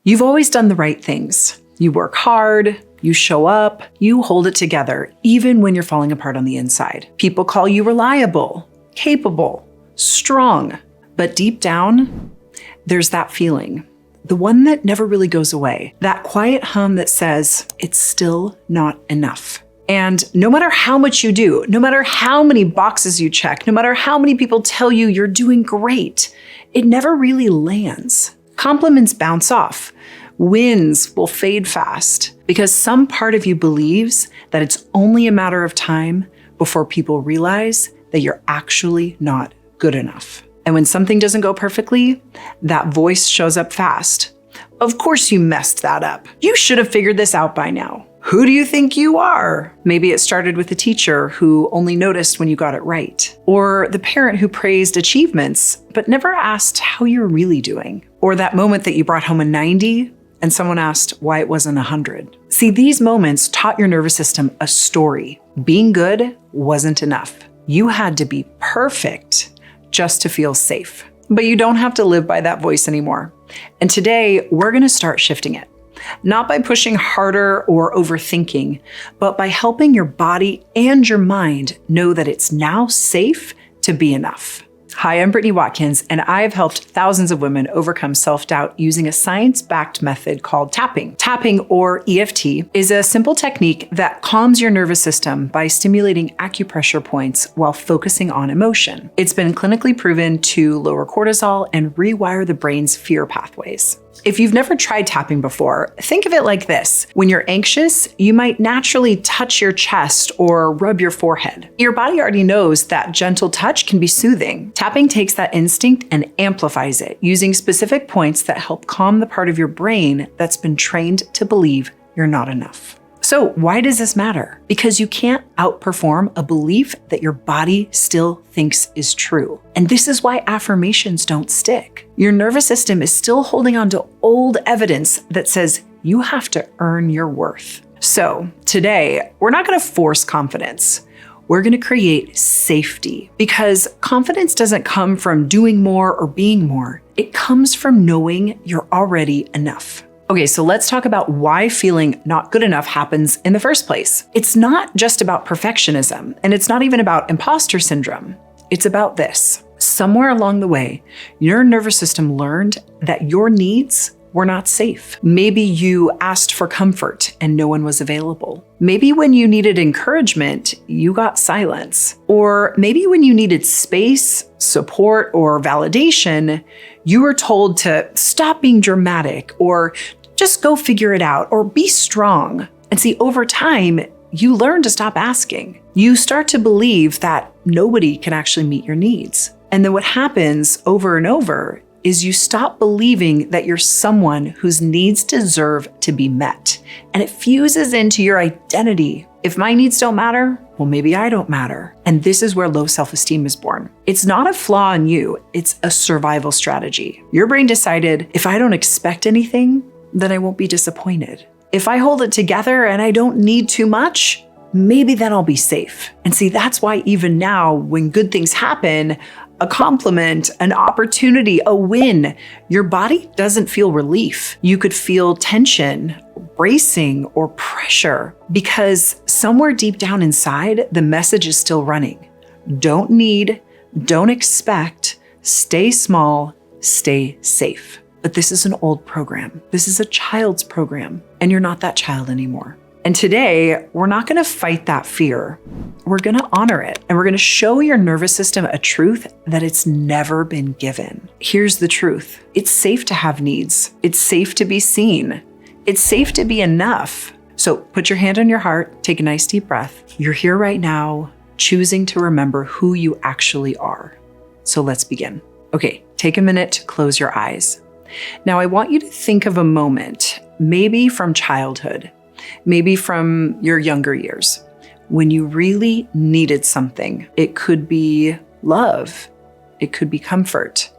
You've always done the right things. You work hard, you show up, you hold it together, even when you're falling apart on the inside. People call you reliable, capable, strong. But deep down, there's that feeling, the one that never really goes away, that quiet hum that says, it's still not enough. And no matter how much you do, no matter how many boxes you check, no matter how many people tell you you're doing great, it never really lands. Compliments bounce off. Wins will fade fast because some part of you believes that it's only a matter of time before people realize that you're actually not good enough. And when something doesn't go perfectly, that voice shows up fast. Of course you messed that up. You should have figured this out by now. Who do you think you are? Maybe it started with the teacher who only noticed when you got it right. Or the parent who praised achievements, but never asked how you're really doing. Or that moment that you brought home a 90 and someone asked why it wasn't 100. See, these moments taught your nervous system a story. Being good wasn't enough. You had to be perfect just to feel safe. But you don't have to live by that voice anymore. And today, we're gonna start shifting it. Not by pushing harder or overthinking, but by helping your body and your mind know that it's now safe to be enough. Hi, I'm Brittany Watkins, and I've helped thousands of women overcome self-doubt using a science-backed method called tapping. Tapping, or EFT, is a simple technique that calms your nervous system by stimulating acupressure points while focusing on emotion. It's been clinically proven to lower cortisol and rewire the brain's fear pathways. If you've never tried tapping before, think of it like this. When you're anxious, you might naturally touch your chest or rub your forehead. Your body already knows that gentle touch can be soothing. Tapping takes that instinct and amplifies it, using specific points that help calm the part of your brain that's been trained to believe you're not enough. So why does this matter? Because you can't outperform a belief that your body still thinks is true. And this is why affirmations don't stick. Your nervous system is still holding on to old evidence that says you have to earn your worth. So today, we're not gonna force confidence. We're gonna create safety, because confidence doesn't come from doing more or being more. It comes from knowing you're already enough. Okay, so let's talk about why feeling not good enough happens in the first place. It's not just about perfectionism, and it's not even about imposter syndrome. It's about this. Somewhere along the way, your nervous system learned that your needs were not safe. Maybe you asked for comfort and no one was available. Maybe when you needed encouragement, you got silence. Or maybe when you needed space, support, or validation, you were told to stop being dramatic or just go figure it out or be strong. And see, over time, you learn to stop asking. You start to believe that nobody can actually meet your needs. And then what happens over and over is you stop believing that you're someone whose needs deserve to be met. And it fuses into your identity. If my needs don't matter, well, maybe I don't matter. And this is where low self-esteem is born. It's not a flaw in you, it's a survival strategy. Your brain decided, if I don't expect anything, then I won't be disappointed. If I hold it together and I don't need too much, maybe then I'll be safe. And see, that's why even now, when good things happen, a compliment, an opportunity, a win, your body doesn't feel relief. You could feel tension, bracing, or pressure, because somewhere deep down inside, the message is still running. Don't need, don't expect, stay small, stay safe. But this is an old program. This is a child's program, and you're not that child anymore. And today, we're not gonna fight that fear. We're gonna honor it, and we're gonna show your nervous system a truth that it's never been given. Here's the truth. It's safe to have needs. It's safe to be seen. It's safe to be enough. So put your hand on your heart, take a nice deep breath. You're here right now, choosing to remember who you actually are. So let's begin. Okay, take a minute to close your eyes. Now I want you to think of a moment, maybe from childhood, maybe from your younger years, when you really needed something. It could be love, it could be comfort,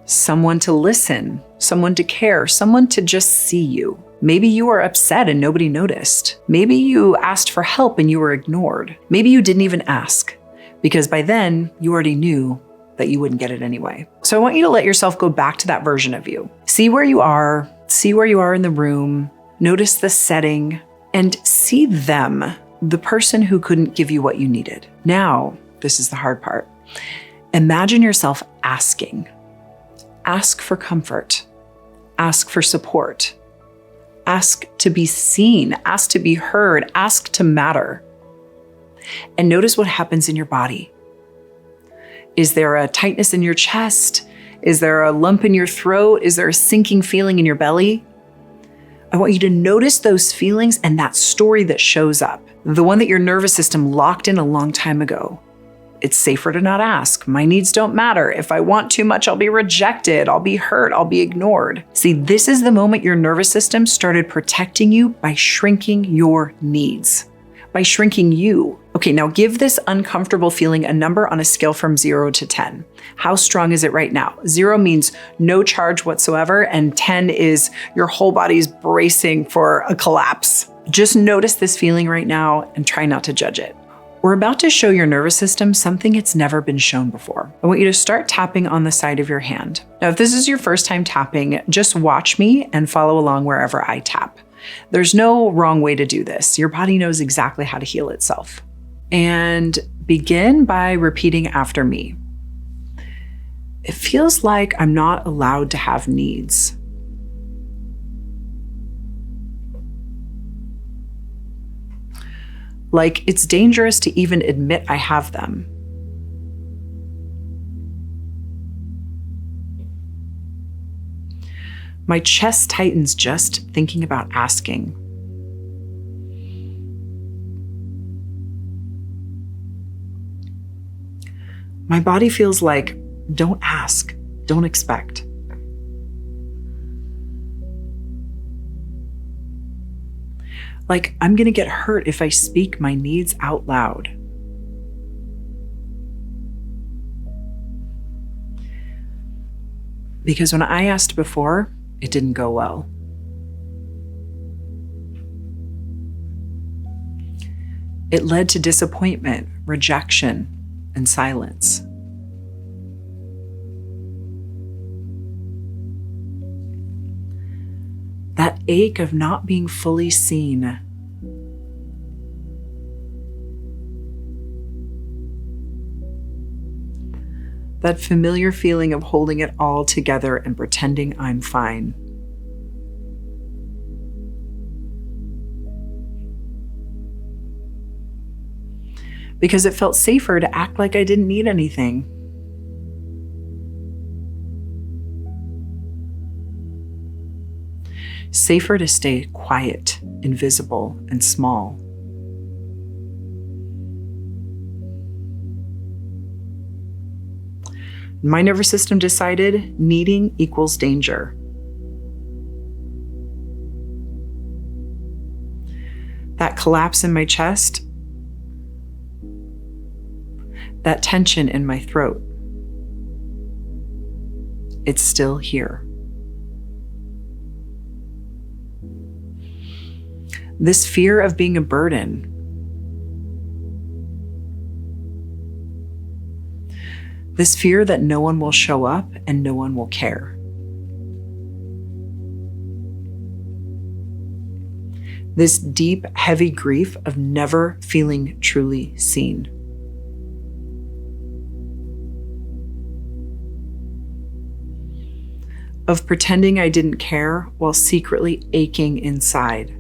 someone to listen, someone to care, someone to just see you. Maybe you were upset and nobody noticed. Maybe you asked for help and you were ignored. Maybe you didn't even ask, because by then you already knew that you wouldn't get it anyway. So I want you to let yourself go back to that version of you. See where you are, See where you are in the room, notice the setting, and see them, the person who couldn't give you what you needed. Now, this is the hard part. Imagine yourself asking. Ask for comfort. Ask for support. Ask to be seen. Ask to be heard. Ask to matter. And notice what happens in your body. Is there a tightness in your chest? Is there a lump in your throat? Is there a sinking feeling in your belly? I want you to notice those feelings and that story that shows up, the one that your nervous system locked in a long time ago. It's safer to not ask. My needs don't matter. If I want too much, I'll be rejected. I'll be hurt. I'll be ignored. See, this is the moment your nervous system started protecting you by shrinking your needs, by shrinking you. Okay, now give this uncomfortable feeling a number on a scale from 0 to 10. How strong is it right now? 0 means no charge whatsoever, and 10 is your whole body's bracing for a collapse. Just notice this feeling right now and try not to judge it. We're about to show your nervous system something it's never been shown before. I want you to start tapping on the side of your hand. Now, if this is your first time tapping, just watch me and follow along wherever I tap. There's no wrong way to do this. Your body knows exactly how to heal itself. And begin by repeating after me. It feels like I'm not allowed to have needs. Like it's dangerous to even admit I have them. My chest tightens just thinking about asking. My body feels like, don't ask, don't expect. Like I'm gonna get hurt if I speak my needs out loud. Because when I asked before, it didn't go well. It led to disappointment, rejection, and silence. That ache of not being fully seen. That familiar feeling of holding it all together and pretending I'm fine. Because it felt safer to act like I didn't need anything. Safer to stay quiet, invisible, and small. My nervous system decided needing equals danger. That collapse in my chest, that tension in my throat, it's still here. This fear of being a burden. This fear that no one will show up and no one will care. This deep, heavy grief of never feeling truly seen. Of pretending I didn't care while secretly aching inside.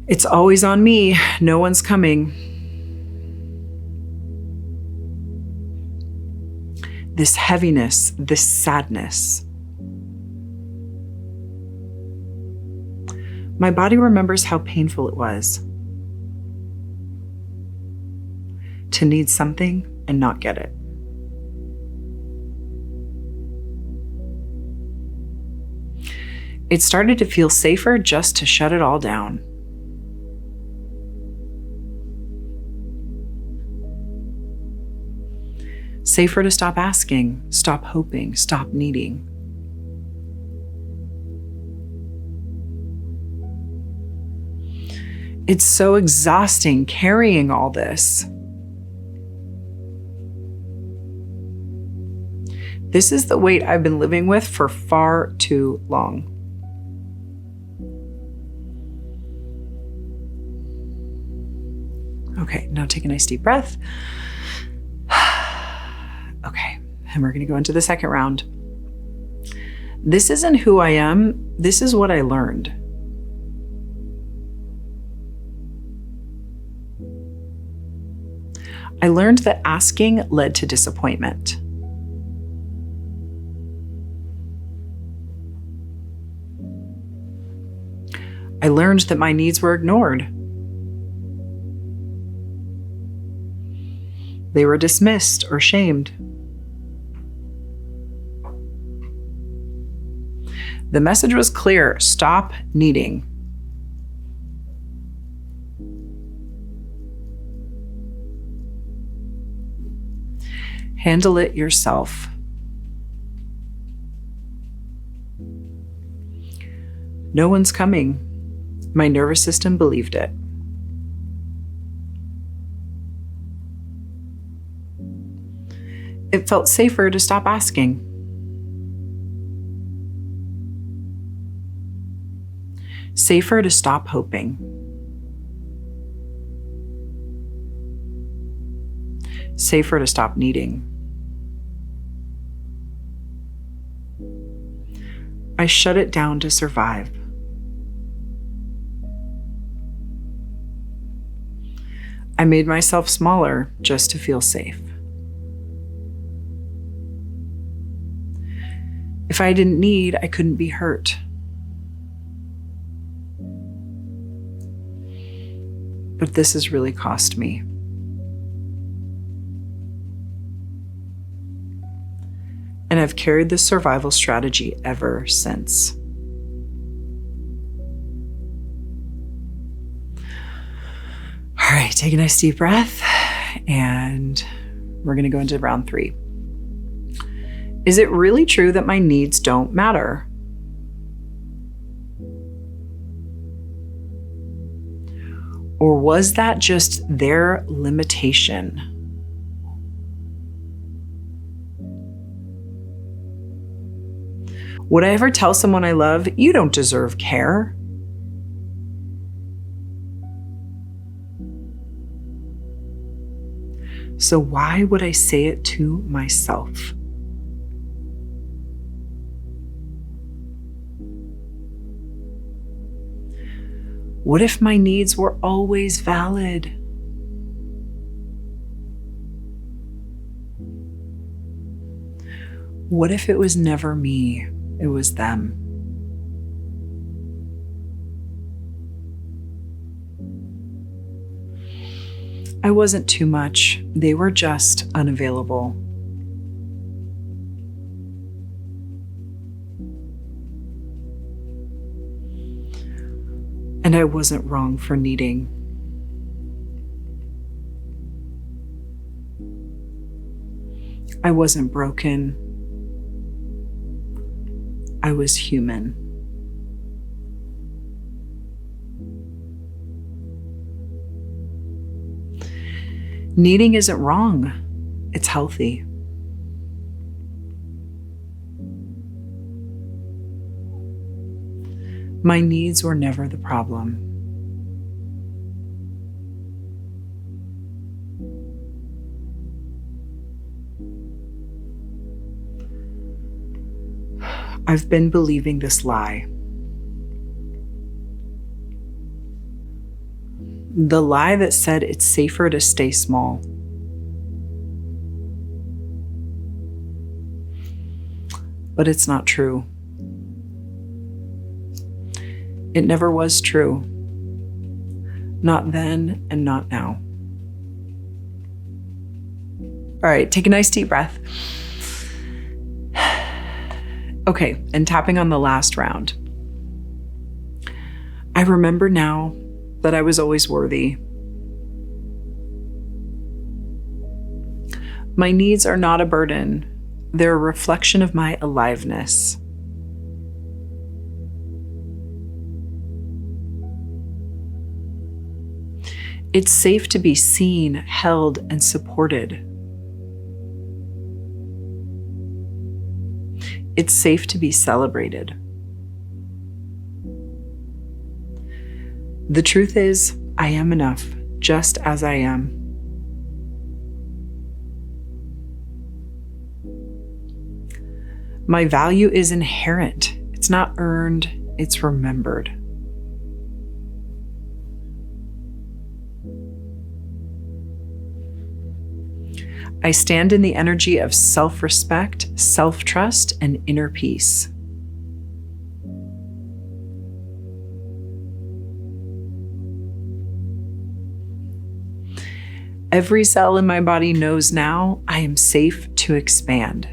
It's always on me, no one's coming. This heaviness, this sadness. My body remembers how painful it was to need something and not get it. It started to feel safer just to shut it all down. Safer to stop asking, stop hoping, stop needing. It's so exhausting carrying all this. This is the weight I've been living with for far too long. Okay, now take a nice deep breath. Okay, and we're going to go into the second round. This isn't who I am. This is what I learned. I learned that asking led to disappointment. I learned that my needs were ignored. They were dismissed or shamed. The message was clear: stop needing. Handle it yourself. No one's coming. My nervous system believed it. It felt safer to stop asking. Safer to stop hoping. Safer to stop needing. I shut it down to survive. I made myself smaller just to feel safe. If I didn't need, I couldn't be hurt. But this has really cost me. And I've carried this survival strategy ever since. All right, take a nice deep breath, and we're going to go into round 3. Is it really true that my needs don't matter? Or was that just their limitation? Would I ever tell someone I love, you don't deserve care? So why would I say it to myself? What if my needs were always valid? What if it was never me, it was them? I wasn't too much, they were just unavailable. And I wasn't wrong for needing. I wasn't broken. I was human. Needing isn't wrong. It's healthy. My needs were never the problem. I've been believing this lie. The lie that said it's safer to stay small. But it's not true. It never was true. Not then and not now. All right, take a nice deep breath. Okay, and tapping on the last round. I remember now that I was always worthy. My needs are not a burden. They're a reflection of my aliveness. It's safe to be seen, held, and supported. It's safe to be celebrated. The truth is, I am enough, just as I am. My value is inherent. It's not earned, it's remembered. I stand in the energy of self-respect, self-trust, and inner peace. Every cell in my body knows now I am safe to expand.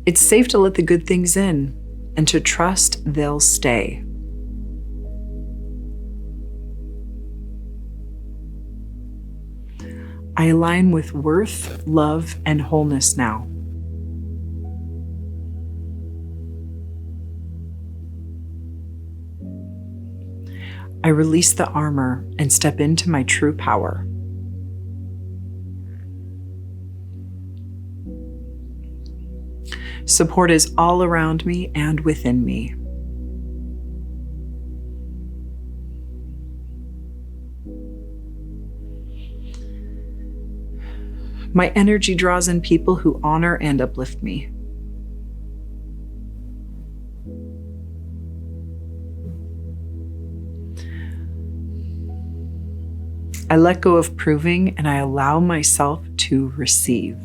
It's safe to let the good things in and to trust they'll stay. I align with worth, love, and wholeness now. I release the armor and step into my true power. Support is all around me and within me. My energy draws in people who honor and uplift me. I let go of proving and I allow myself to receive.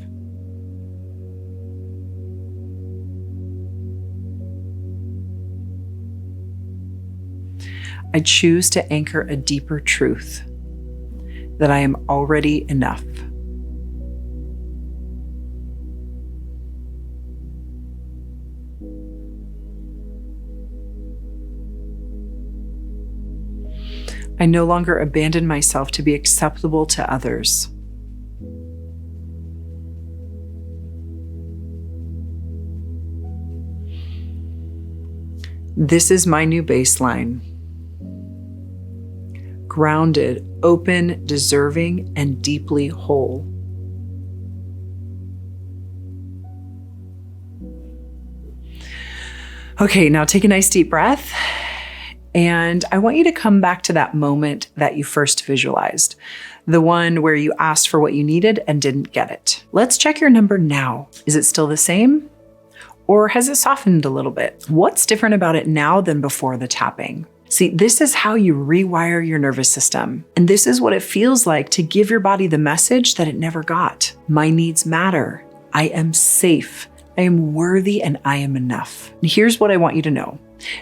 I choose to anchor a deeper truth that I am already enough. I no longer abandon myself to be acceptable to others. This is my new baseline. Grounded, open, deserving, and deeply whole. Okay, now take a nice deep breath. And I want you to come back to that moment that you first visualized, the one where you asked for what you needed and didn't get it. Let's check your number now. Is it still the same? Or has it softened a little bit? What's different about it now than before the tapping? See, this is how you rewire your nervous system. And this is what it feels like to give your body the message that it never got. My needs matter. I am safe. I am worthy and I am enough. And here's what I want you to know.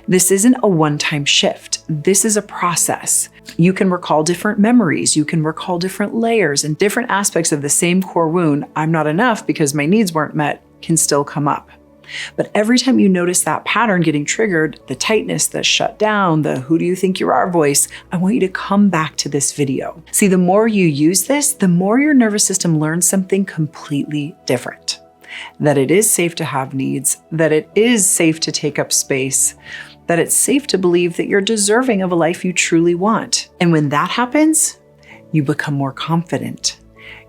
This isn't a one-time shift. This is a process. You can recall different memories. You can recall different layers and different aspects of the same core wound. I'm not enough because my needs weren't met can still come up. But every time you notice that pattern getting triggered, the tightness, the shut down, the who do you think you are voice, I want you to come back to this video. See, the more you use this, the more your nervous system learns something completely different. That it is safe to have needs, that it is safe to take up space, that it's safe to believe that you're deserving of a life you truly want. And when that happens, you become more confident.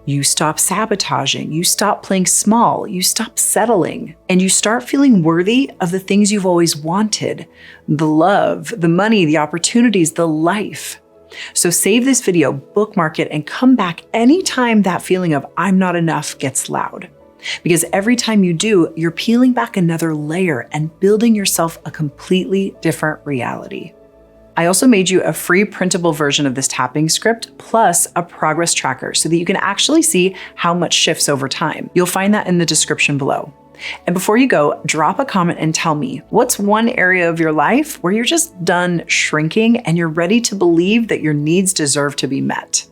You stop sabotaging, you stop playing small, you stop settling, and you start feeling worthy of the things you've always wanted, the love, the money, the opportunities, the life. So save this video, bookmark it, and come back anytime that feeling of I'm not enough gets loud. Because every time you do, you're peeling back another layer and building yourself a completely different reality. I also made you a free printable version of this tapping script plus a progress tracker so that you can actually see how much shifts over time. You'll find that in the description below. And before you go, drop a comment and tell me, what's one area of your life where you're just done shrinking and you're ready to believe that your needs deserve to be met?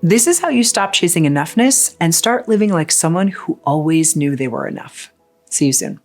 This is how you stop chasing enoughness and start living like someone who always knew they were enough. See you soon.